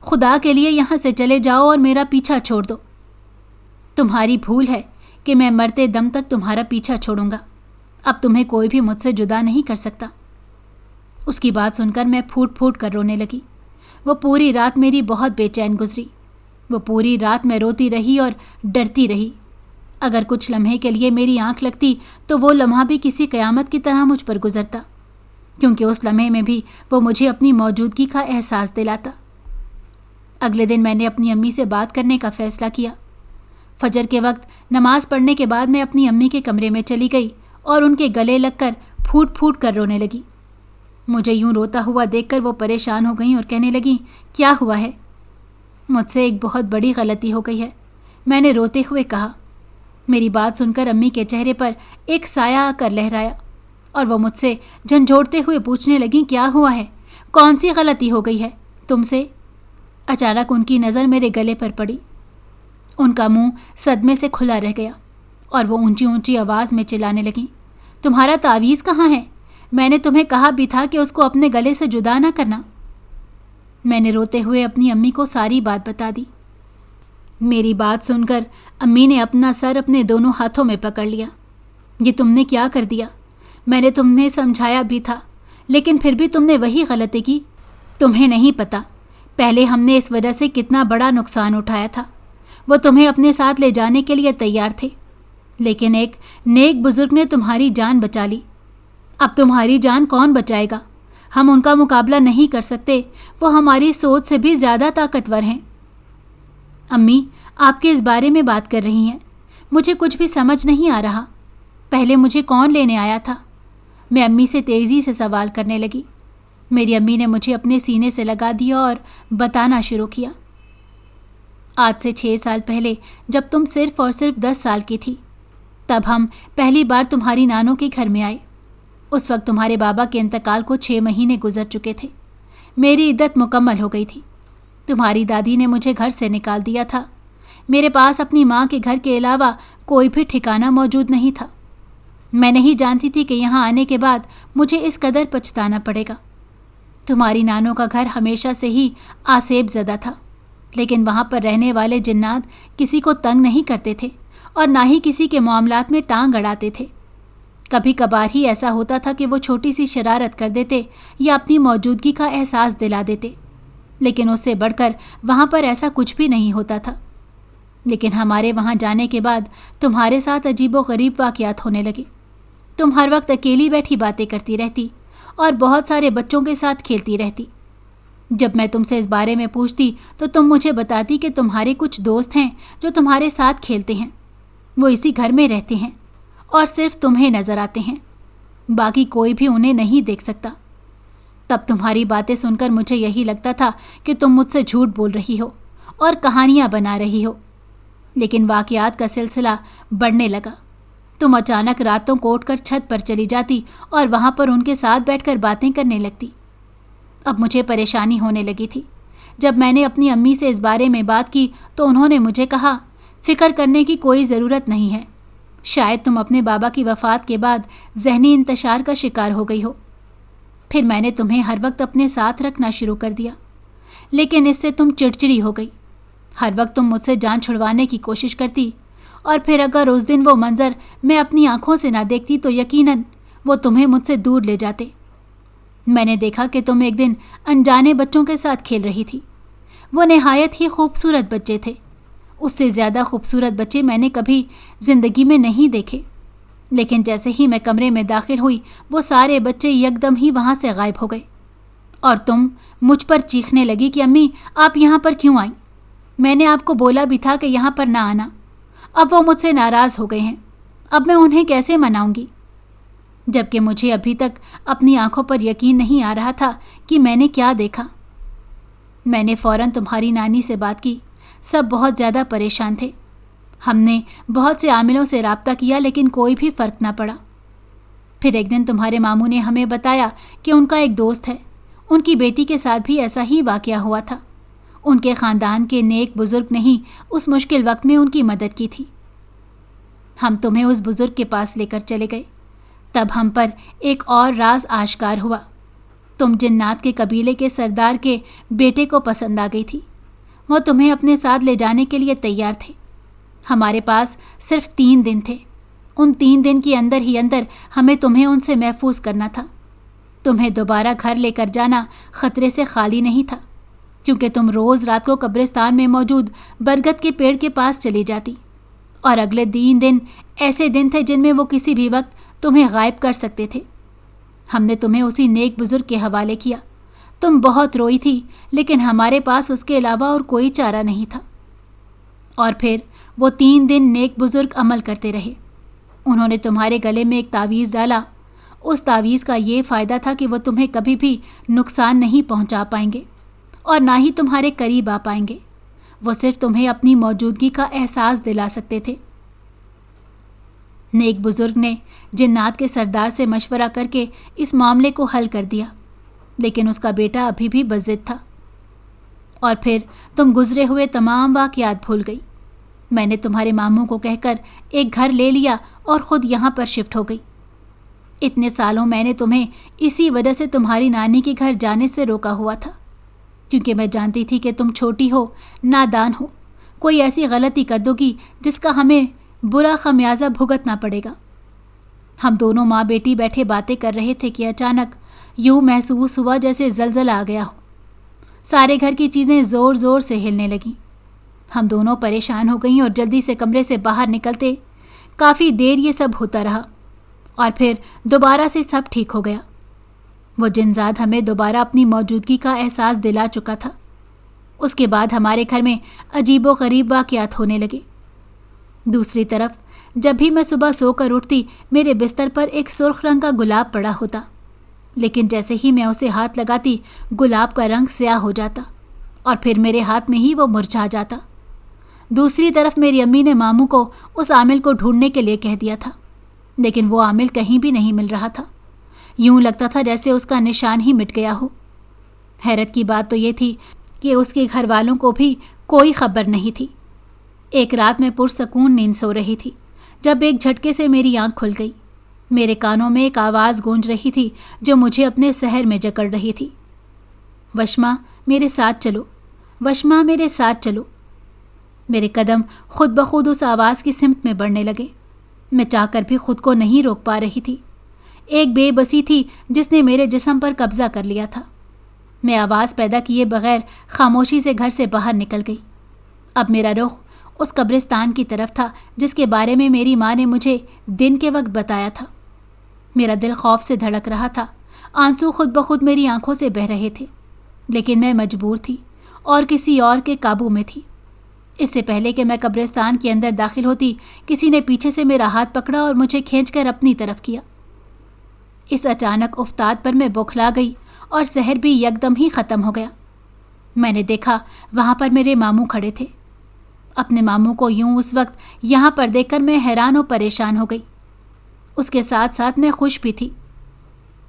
खुदा के लिए यहाँ से चले जाओ और मेरा पीछा छोड़ दो। तुम्हारी भूल है कि मैं मरते दम तक तुम्हारा पीछा छोड़ूंगा। अब तुम्हें कोई भी मुझसे जुदा नहीं कर सकता। उसकी बात सुनकर मैं फूट फूट कर रोने लगी। वो पूरी रात मेरी बहुत बेचैन गुजरी। वो पूरी रात मैं रोती रही और डरती रही। अगर कुछ लम्हे के लिए मेरी आंख लगती तो वो लम्हा भी किसी क़यामत की तरह मुझ पर गुजरता, क्योंकि उस लम्हे में भी वो मुझे अपनी मौजूदगी का एहसास दिलाता। अगले दिन मैंने अपनी अम्मी से बात करने का फ़ैसला किया। फजर के वक्त नमाज़ पढ़ने के बाद मैं अपनी अम्मी के कमरे में चली गई और उनके गले लगकर फूट फूट कर रोने लगी। मुझे यूं रोता हुआ देखकर वो परेशान हो गईं और कहने लगीं, क्या हुआ है? मुझसे एक बहुत बड़ी गलती हो गई है, मैंने रोते हुए कहा। मेरी बात सुनकर अम्मी के चेहरे पर एक साया आकर लहराया और वो मुझसे झंझोड़ते हुए पूछने लगीं, क्या हुआ है? कौन सी गलती हो गई है तुमसे? अचानक उनकी नज़र मेरे गले पर पड़ी। उनका मुंह सदमे से खुला रह गया और वो ऊंची ऊंची आवाज़ में चिल्लाने लगीं, तुम्हारा तावीज़ कहाँ है? मैंने तुम्हें कहा भी था कि उसको अपने गले से जुदा ना करना। मैंने रोते हुए अपनी अम्मी को सारी बात बता दी। मेरी बात सुनकर अम्मी ने अपना सर अपने दोनों हाथों में पकड़ लिया। ये तुमने क्या कर दिया? मैंने तुम्हें समझाया भी था, लेकिन फिर भी तुमने वही गलती की। तुम्हें नहीं पता, पहले हमने इस वजह से कितना बड़ा नुकसान उठाया था। वो तुम्हें अपने साथ ले जाने के लिए तैयार थे, लेकिन एक नेक बुजुर्ग ने तुम्हारी जान बचा ली। अब तुम्हारी जान कौन बचाएगा? हम उनका मुकाबला नहीं कर सकते। वो हमारी सोच से भी ज़्यादा ताकतवर हैं। अम्मी, आपके इस बारे में बात कर रही हैं, मुझे कुछ भी समझ नहीं आ रहा। पहले मुझे कौन लेने आया था? मैं अम्मी से तेज़ी से सवाल करने लगी। मेरी अम्मी ने मुझे अपने सीने से लगा दिया और बताना शुरू किया। आज से 6 साल पहले, जब तुम सिर्फ और सिर्फ 10 साल की थी, तब हम पहली बार तुम्हारी नानों के घर में आए। उस वक्त तुम्हारे बाबा के इंतकाल को 6 महीने गुजर चुके थे। मेरी इद्दत मुकम्मल हो गई थी। तुम्हारी दादी ने मुझे घर से निकाल दिया था। मेरे पास अपनी माँ के घर के अलावा कोई भी ठिकाना मौजूद नहीं था। मैं नहीं जानती थी कि यहाँ आने के बाद मुझे इस कदर पछताना पड़ेगा। तुम्हारी नानों का घर हमेशा से ही आसेब ज़दा था, लेकिन वहाँ पर रहने वाले जिन्नात किसी को तंग नहीं करते थे और ना ही किसी के मामलात में टांग अड़ाते थे। कभी कभार ही ऐसा होता था कि वो छोटी सी शरारत कर देते या अपनी मौजूदगी का एहसास दिला देते, लेकिन उससे बढ़कर वहाँ पर ऐसा कुछ भी नहीं होता था। लेकिन हमारे वहाँ जाने के बाद तुम्हारे साथ अजीबोगरीब वाक़यात होने लगे। तुम हर वक्त अकेली बैठी बातें करती रहती और बहुत सारे बच्चों के साथ खेलती रहती। जब मैं तुमसे इस बारे में पूछती तो तुम मुझे बताती कि तुम्हारे कुछ दोस्त हैं जो तुम्हारे साथ खेलते हैं। वो इसी घर में रहते हैं और सिर्फ तुम्हें नज़र आते हैं, बाकी कोई भी उन्हें नहीं देख सकता। तब तुम्हारी बातें सुनकर मुझे यही लगता था कि तुम मुझसे झूठ बोल रही हो और कहानियाँ बना रही हो। लेकिन वाक़यात का सिलसिला बढ़ने लगा। तुम अचानक रातों को उठकर छत पर चली जाती और वहाँ पर उनके साथ बैठकर बातें करने लगती। अब मुझे परेशानी होने लगी थी। जब मैंने अपनी अम्मी से इस बारे में बात की तो उन्होंने मुझे कहा, फ़िक्र करने की कोई ज़रूरत नहीं है। शायद तुम अपने बाबा की वफ़ात के बाद ज़हनी इंतशार का शिकार हो गई हो। फिर मैंने तुम्हें हर वक्त अपने साथ रखना शुरू कर दिया, लेकिन इससे तुम चिड़चिड़ी हो गई। हर वक्त तुम मुझसे जान छुड़वाने की कोशिश करती, और फिर अगर उस दिन वो मंज़र मैं अपनी आंखों से ना देखती तो यकीनन वो तुम्हें मुझसे दूर ले जाते। मैंने देखा कि तुम एक दिन अनजाने बच्चों के साथ खेल रही थी। वो नहायत ही खूबसूरत बच्चे थे। उससे ज़्यादा खूबसूरत बच्चे मैंने कभी ज़िंदगी में नहीं देखे। लेकिन जैसे ही मैं कमरे में दाखिल हुई, वो सारे बच्चे यकदम ही वहाँ से गायब हो गए और तुम मुझ पर चीखने लगी कि अम्मी, आप यहाँ पर क्यों आई? मैंने आपको बोला भी था कि यहाँ पर ना आना। अब वो मुझसे नाराज़ हो गए हैं। अब मैं उन्हें कैसे मनाऊंगी? जबकि मुझे अभी तक अपनी आंखों पर यकीन नहीं आ रहा था कि मैंने क्या देखा। मैंने फौरन तुम्हारी नानी से बात की। सब बहुत ज़्यादा परेशान थे। हमने बहुत से आमिलों से राब्ता किया लेकिन कोई भी फ़र्क ना पड़ा। फिर एक दिन तुम्हारे मामू ने हमें बताया कि उनका एक दोस्त है, उनकी बेटी के साथ भी ऐसा ही वाक़या हुआ था। उनके ख़ानदान के नेक बुज़ुर्ग ने ही उस मुश्किल वक्त में उनकी मदद की थी। हम तुम्हें उस बुज़ुर्ग के पास लेकर चले गए। तब हम पर एक और राज आश्कार हुआ। तुम जिन्नात के कबीले के सरदार के बेटे को पसंद आ गई थी। वो तुम्हें अपने साथ ले जाने के लिए तैयार थे। हमारे पास सिर्फ 3 दिन थे। उन 3 दिन के अंदर ही अंदर हमें तुम्हें उनसे महफूज करना था। तुम्हें दोबारा घर लेकर जाना ख़तरे से खाली नहीं था, क्योंकि तुम रोज़ रात को कब्रिस्तान में मौजूद बरगद के पेड़ के पास चली जाती, और अगले 3 दिन ऐसे दिन थे जिनमें वो किसी भी वक्त तुम्हें गायब कर सकते थे। हमने तुम्हें उसी नेक बुज़ुर्ग के हवाले किया। तुम बहुत रोई थी, लेकिन हमारे पास उसके अलावा और कोई चारा नहीं था। और फिर वो 3 दिन नेक बुज़ुर्ग अमल करते रहे। उन्होंने तुम्हारे गले में एक तावीज़ डाला। उस तावीज़ का ये फ़ायदा था कि वो तुम्हें कभी भी नुकसान नहीं पहुंचा पाएंगे और ना ही तुम्हारे करीब आ पाएंगे। वो सिर्फ तुम्हें अपनी मौजूदगी का एहसास दिला सकते थे। नेक बुज़ुर्ग ने जिन्नात के सरदार से मशवरा करके इस मामले को हल कर दिया, लेकिन उसका बेटा अभी भी बज़िद था। और फिर तुम गुजरे हुए तमाम वाक़यात भूल गई। मैंने तुम्हारे मामू को कहकर एक घर ले लिया और ख़ुद यहाँ पर शिफ्ट हो गई। इतने सालों मैंने तुम्हें इसी वजह से तुम्हारी नानी के घर जाने से रोका हुआ था, क्योंकि मैं जानती थी कि तुम छोटी हो, नादान हो, कोई ऐसी गलती कर दोगी जिसका हमें बुरा खमियाजा भुगतना पड़ेगा। हम दोनों माँ बेटी बैठे बातें कर रहे थे कि अचानक यूँ महसूस हुआ जैसे ज़लज़ला आ गया हो। सारे घर की चीज़ें ज़ोर ज़ोर से हिलने लगीं। हम दोनों परेशान हो गईं और जल्दी से कमरे से बाहर निकलते। काफ़ी देर ये सब होता रहा और फिर दोबारा से सब ठीक हो गया। वो जिनजाद हमें दोबारा अपनी मौजूदगी का एहसास दिला चुका था। उसके बाद हमारे घर में अजीबो गरीब वाक़यात होने लगे। दूसरी तरफ जब भी मैं सुबह सोकर उठती, मेरे बिस्तर पर एक सुर्ख रंग का गुलाब पड़ा होता, लेकिन जैसे ही मैं उसे हाथ लगाती, गुलाब का रंग स्याह हो जाता और फिर मेरे हाथ में ही वो मुरझा जाता। दूसरी तरफ मेरी अम्मी ने मामू को उस आमिल को ढूंढने के लिए कह दिया था, लेकिन वो आमिल कहीं भी नहीं मिल रहा था। यूं लगता था जैसे उसका निशान ही मिट गया हो। हैरत की बात तो ये थी कि उसके घर वालों को भी कोई खबर नहीं थी। एक रात मैं पुरसकून नींद सो रही थी जब एक झटके से मेरी आंख खुल गई। मेरे कानों में एक आवाज़ गूंज रही थी जो मुझे अपने सहर में जकड़ रही थी। वशमा मेरे साथ चलो, वशमा मेरे साथ चलो। मेरे कदम खुद ब खुद उस आवाज़ की सिमत में बढ़ने लगे। मैं चाहकर भी खुद को नहीं रोक पा रही थी। एक बेबसी थी जिसने मेरे जिस्म पर कब्ज़ा कर लिया था। मैं आवाज़ पैदा किए बगैर खामोशी से घर से बाहर निकल गई। अब मेरा रुख उस कब्रिस्तान की तरफ था जिसके बारे में मेरी माँ ने मुझे दिन के वक्त बताया था। मेरा दिल खौफ से धड़क रहा था। आंसू खुद ब खुद मेरी आंखों से बह रहे थे, लेकिन मैं मजबूर थी और किसी और के काबू में थी। इससे पहले कि मैं कब्रिस्तान के अंदर दाखिल होती, किसी ने पीछे से मेरा हाथ पकड़ा और मुझे खींचकर अपनी तरफ किया। इस अचानक उफ्ताद पर मैं बौखला गई और सहर भी यकदम ही ख़त्म हो गया। मैंने देखा वहाँ पर मेरे मामू खड़े थे। अपने मामू को यूं उस वक्त यहाँ पर देखकर मैं हैरान और परेशान हो गई। उसके साथ साथ मैं खुश भी थी।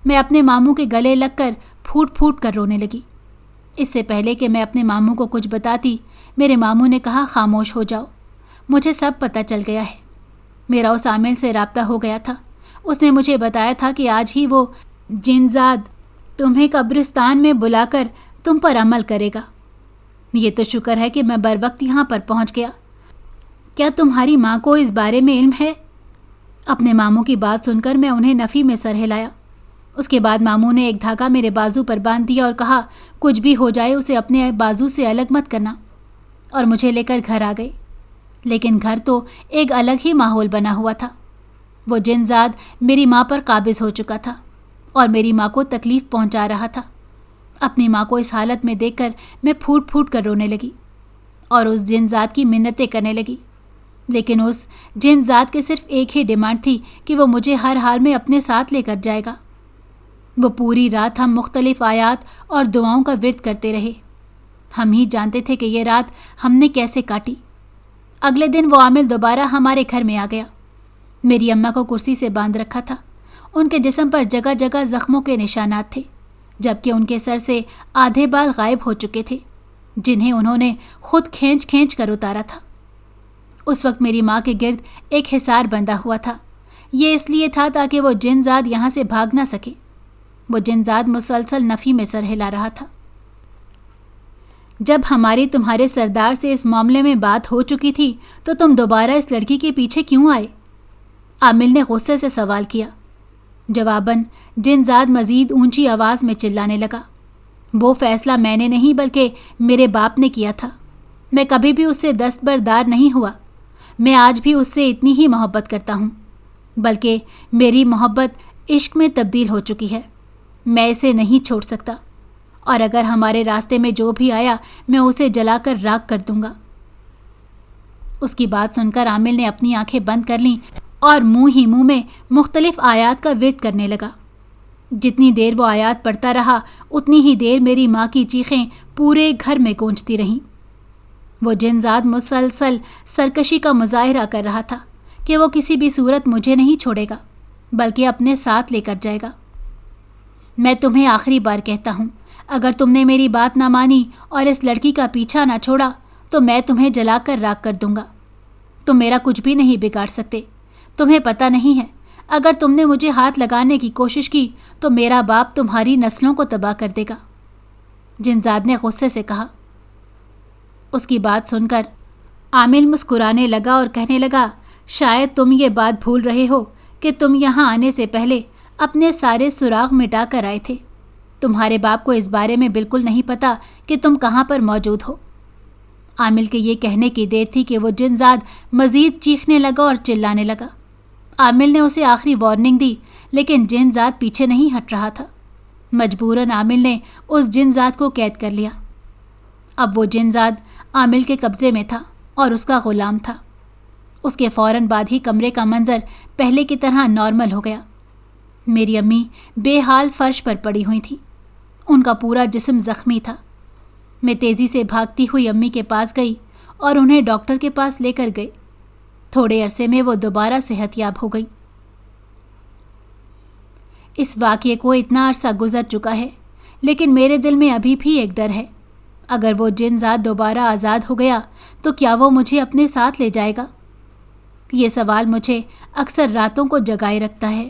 मैं अपने मामू के गले लगकर फूट फूट कर रोने लगी। इससे पहले कि मैं अपने मामू को कुछ बताती, मेरे मामू ने कहा, खामोश हो जाओ, मुझे सब पता चल गया है। मेरा उस आमिल से राब्ता हो गया था। उसने मुझे बताया था कि आज ही वो जिनजाद तुम्हें कब्रिस्तान में बुलाकर तुम पर अमल करेगा। ये तो शुक्र है कि मैं बर वक्त यहाँ पर पहुँच गया। क्या तुम्हारी माँ को इस बारे में इल्म है? अपने मामू की बात सुनकर मैं उन्हें नफ़ी में सर हिलाया। उसके बाद मामू ने एक धागा मेरे बाजू पर बांध दिया और कहा, कुछ भी हो जाए उसे अपने बाजू से अलग मत करना, और मुझे लेकर घर आ गए। लेकिन घर तो एक अलग ही माहौल बना हुआ था। वो जिनजाद मेरी माँ पर काबिज़ हो चुका था और मेरी माँ को तकलीफ़ पहुँचा रहा था। अपनी माँ को इस हालत में देखकर मैं फूट फूट कर रोने लगी और उस जिनजाद की मिन्नतें करने लगी। لیکن اس جن ذات کے صرف ایک ہی ڈیمانڈ تھی کہ وہ مجھے ہر حال میں اپنے ساتھ لے کر جائے گا۔ وہ پوری رات ہم مختلف آیات اور دعاؤں کا ورد کرتے رہے۔ ہم ہی جانتے تھے کہ یہ رات ہم نے کیسے کاٹی۔ اگلے دن وہ عامل دوبارہ ہمارے گھر میں آ گیا۔ میری اماں کو کرسی سے باندھ رکھا تھا۔ ان کے جسم پر جگہ جگہ زخموں کے نشانات تھے، جبکہ ان کے سر سے آدھے بال غائب ہو چکے تھے، جنہیں انہوں نے خود کھینچ کھینچ کر اتارا تھا۔ اس وقت میری ماں کے گرد ایک حصار بندھا ہوا تھا۔ یہ اس لیے تھا تاکہ وہ جن زاد یہاں سے بھاگ نہ سکے۔ وہ جن زاد مسلسل نفی میں سر ہلا رہا تھا۔ جب ہماری تمہارے سردار سے اس معاملے میں بات ہو چکی تھی تو تم دوبارہ اس لڑکی کے پیچھے کیوں آئے؟ عامل نے غصے سے سوال کیا۔ جواباً جن زاد مزید اونچی آواز میں چلانے لگا۔ وہ فیصلہ میں نے نہیں بلکہ میرے باپ نے کیا تھا۔ میں کبھی بھی اس سے دستبردار نہیں ہوا۔ میں آج بھی اس سے اتنی ہی محبت کرتا ہوں، بلکہ میری محبت عشق میں تبدیل ہو چکی ہے۔ میں اسے نہیں چھوڑ سکتا، اور اگر ہمارے راستے میں جو بھی آیا میں اسے جلا کر راکھ کر دوں گا۔ اس کی بات سن کر عامل نے اپنی آنکھیں بند کر لیں اور منہ ہی منہ میں مختلف آیات کا ورد کرنے لگا۔ جتنی دیر وہ آیات پڑھتا رہا اتنی ہی دیر میری ماں کی چیخیں پورے گھر میں گونجتی رہیں۔ وہ جن زاد مسلسل سرکشی کا مظاہرہ کر رہا تھا کہ وہ کسی بھی صورت مجھے نہیں چھوڑے گا بلکہ اپنے ساتھ لے کر جائے گا۔ میں تمہیں آخری بار کہتا ہوں، اگر تم نے میری بات نہ مانی اور اس لڑکی کا پیچھا نہ چھوڑا تو میں تمہیں جلا کر راکھ کر دوں گا۔ تم میرا کچھ بھی نہیں بگاڑ سکتے۔ تمہیں پتہ نہیں ہے، اگر تم نے مجھے ہاتھ لگانے کی کوشش کی تو میرا باپ تمہاری نسلوں کو تباہ کر دے گا۔ جن زاد نے غصے سے کہا۔ اس کی بات سن کر عامل مسکرانے لگا اور کہنے لگا، شاید تم یہ بات بھول رہے ہو کہ تم یہاں آنے سے پہلے اپنے سارے سراغ مٹا کر آئے تھے۔ تمہارے باپ کو اس بارے میں بالکل نہیں پتا کہ تم کہاں پر موجود ہو۔ عامل کے یہ کہنے کی دیر تھی کہ وہ جن زاد مزید چیخنے لگا اور چلانے لگا۔ عامل نے اسے آخری وارننگ دی، لیکن جن زاد پیچھے نہیں ہٹ رہا تھا۔ مجبوراً عامل نے اس جن زاد کو قید کر لیا۔ اب وہ جن زاد عامل کے قبضے میں تھا اور اس کا غلام تھا۔ اس کے فوراً بعد ہی کمرے کا منظر پہلے کی طرح نارمل ہو گیا۔ میری امی بے حال فرش پر پڑی ہوئی تھیں۔ ان کا پورا جسم زخمی تھا۔ میں تیزی سے بھاگتی ہوئی امی کے پاس گئی اور انہیں ڈاکٹر کے پاس لے کر گئی۔ تھوڑے عرصے میں وہ دوبارہ صحت یاب ہو گئی۔ اس واقعے کو اتنا عرصہ گزر چکا ہے، لیکن میرے دل میں ابھی بھی ایک ڈر ہے۔ اگر وہ جن زاد دوبارہ آزاد ہو گیا تو کیا وہ مجھے اپنے ساتھ لے جائے گا؟ یہ سوال مجھے اکثر راتوں کو جگائے رکھتا ہے۔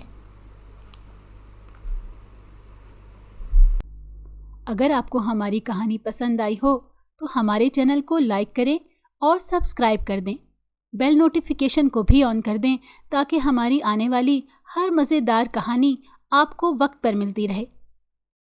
اگر آپ کو ہماری کہانی پسند آئی ہو تو ہمارے چینل کو لائک کریں اور سبسکرائب کر دیں۔ بیل نوٹیفیکیشن کو بھی آن کر دیں تاکہ ہماری آنے والی ہر مزیدار کہانی آپ کو وقت پر ملتی رہے۔